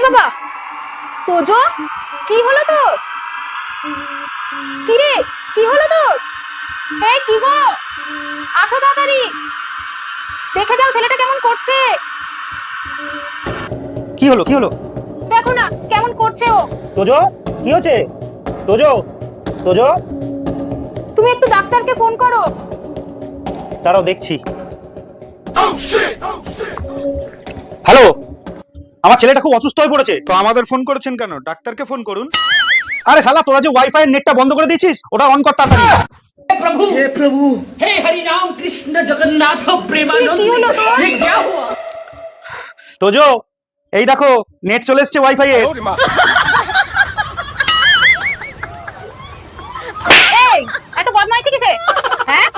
বাবা, তোজো, কি হলো তোর? কি রে, কি হলো তোর? এই কি গো, আসো তাড়াতাড়ি, দেখে যাও ছেলেটা কেমন করছে। কি হলো, কি হলো? দেখো না কেমন করছে ও। তোজো, কি হচ্ছে? তোজো, তোজো, তুমি একটু ডাক্তারকে ফোন করো। দাঁড়াও দেখছি। হ্যালো, আমার ছেলেটা খুব অসুস্থ হয়ে পড়েছে। তো আমাদের ফোন করেছেন কেন? ডাক্তারকে ফোন করুন। আরে শালা, তোরা যে ওয়াইফাই এর নেটটা বন্ধ করে দিয়েছিস, ওটা অন কর তাড়াতাড়ি। हे प्रभु हे हरि राम कृष्ण जगन्नाथ प्रेमानंद কি হলো তোর? ये क्या हुआ? তোজো, এই দেখো নেট চলে এসছে ওয়াইফাই এ। এই এত বদমাইশি কিসে? হ্যাঁ,